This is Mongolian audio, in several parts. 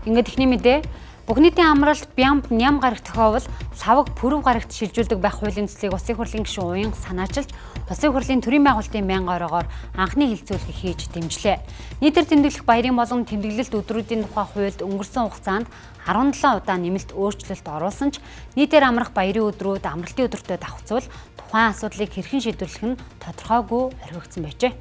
Ингээд ихний мэдээ бүх нийтийн амралт бямб ням гарах тохиолдол лавг пүрэв гарагт шилжүүлдэг байх хуулийн цэцлийг Улсын хурлын гишүүн уянга санаачилж Улсын хурлын төрийн байгуулалтын 1000 орогоор анхны хилцүүлэг хийж дэмжлээ. Нийтээр тэмдэглэх баярын болон тэмдэглэлт өдрүүдийн тухай хуульд өнгөрсөн хугацаанд 17 удаа нэмэлт өөрчлөлт оруулсан ч нийтээр амрах баярын өдрүүд амралтын өдөртөө давхцуул тухайн асуудлыг хэрхэн шийдвэрлэх нь тодорхойгүй орхигдсон байжээ.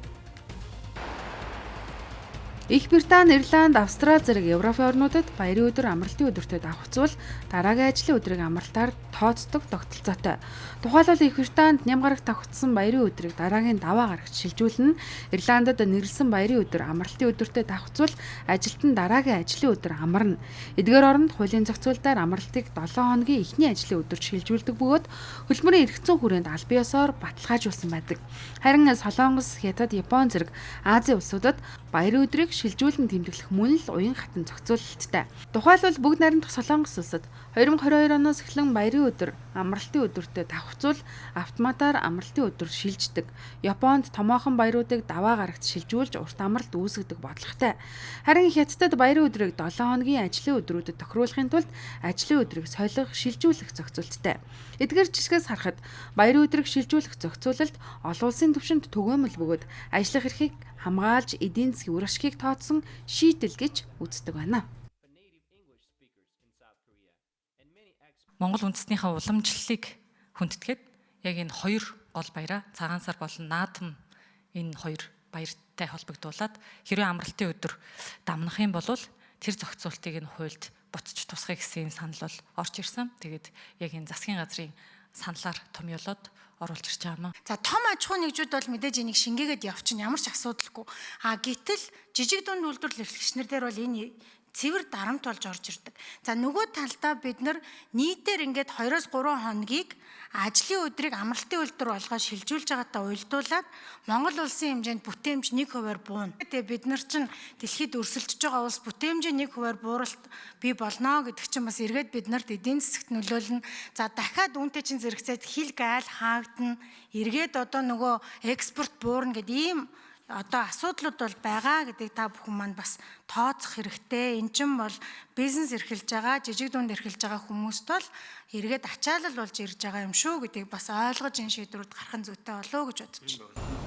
Их Британи, Ирланд, Австрали зэрэг Европын орнуудад баярын өдөр амралтын өдөртөө давхцуул дараагийн ажлын өдрийг амралтаар тооцдог тогтолцоотой. Тухайлбал Их Британд ням гарагт давхцсан баярын өдрийг дараагийн даваа гарагт шилжүүлнэ. Ирландад нэрлсэн баярын өдөр амралтын өдөртөө давхцуул ажилд нь дараагийн ажлын өдөр амарна. Эдгээр оронд хуулийн зохицуулалтаар амралтыг 7 хоногийн эхний ажлын өдөрт шилжүүлдэг бөгөөд хөдөлмөрийн эргэцэн хүрээнд аль биесээр баталгаажуулсан байдаг. Харин Солонгос, Хятад, Япон зэрэг Азийн улсуудад баярын өдрийг шилжүүлэн тэмдэглэх мөн л уян хатан зохицуулалттай. Тухайлбал бүгд найрамдах Солонгос улсад 2022 оноос эхлэн баярын өдөр амралтын өдөртөө давхцуул автоматар амралтын өдөр шилждэг. Японд томоохон баяруудыг даваа гарагт шилжүүлж урт амралт үүсгэдэг бодлоготой. Харин Хятадд баярын өдрийг 7 хоногийн ажлын өдрүүдэд тохируулахын тулд ажлын өдрийг солих, шилжүүлэх зохицуулттай. Эдгээр жишгээс харахад баярын өдрийг шилжүүлэх зохицуулалт олон улсын түвшинд түгээмэл бөгөөд ажиллах эрхийг хамгаалж эдийн засгийн үр ашгийг тооцсон шийдэл гэж үздэг байна. Монгол үндэстнийхээ уламжлалыг хүндэтгээд яг энэ хоёр гол баяраа цагаан сар болон наадам энэ хоёр баяртай холбогдуулаад хэрвээ амралтын өдөр дамнах юм бол тэр зохицуултыг энэ хуульд буцаж тусгах гэсэн санал бол орж ирсэн. Тэгээд яг энэ засгийн газрын саналаар томьёолоод оруулж ирж байгаа юм. За том аж ахуй нэгжүүд бол мэдээж энийг шингээгээд явчихна, ямар ч асуудалгүй. Гэтэл жижиг дунд үйлдвэрлэл эрхлэгчнэр дээр бол энэ цэвэр дарамт болж орж ирдэг. За нөгөө талдаа бид нар нийтээр ингээд 2-3 хоногийг ажлын өдрийг амралтын үйлдвэр болгоод шилжүүлж байгаатай уялдуулаад Монгол улсын хэмжээнд бүтээмж 1% бууна. Тэгээ бид нар чинь дэлхийд өрсөлдөж байгаа улс бүтээмжийн 1% бууралт бий болно гэдэг чинь бас эргээд бид нарт эдийн засагт нөлөөлнө. За дахиад үүнтэй чинь зэрэгцээд хил гайл хаагдана. Эргээд одоо нөгөө экспорт буурна гэдэг ийм одоо асуудлууд бол байгаа гэдгийг та бүхэн маань бас тооцох хэрэгтэй. Эн чинь бол бизнес эрхэлж байгаа, жижиг дунд эрхэлж байгаа хүмүүст бол эргээд ачаалал болж ирж байгаа юм шүү гэдгийг бас ойлгож энэ шийдвэрүүд гарах нь зүйтэй болов уу гэж бодож байна.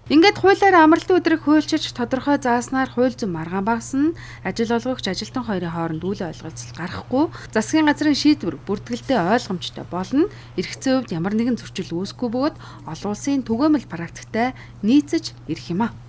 Ингээд хуулиар амралтын өдрийг хуульчилж тодорхой зааснаар хууль зүйн маргаан багасна. Ажил олгогч ажилтан хоёрын хооронд үйл ойлголцол гарахгүй, засгийн газрын шийдвэр бүртгэлтэй ойлгомжтой болно. Эрхцэн хувьд ямар нэгэн зөрчил үүсэхгүй бөгөөд олон улсын түгээмэл практиктай нийцэж ирэх юм а.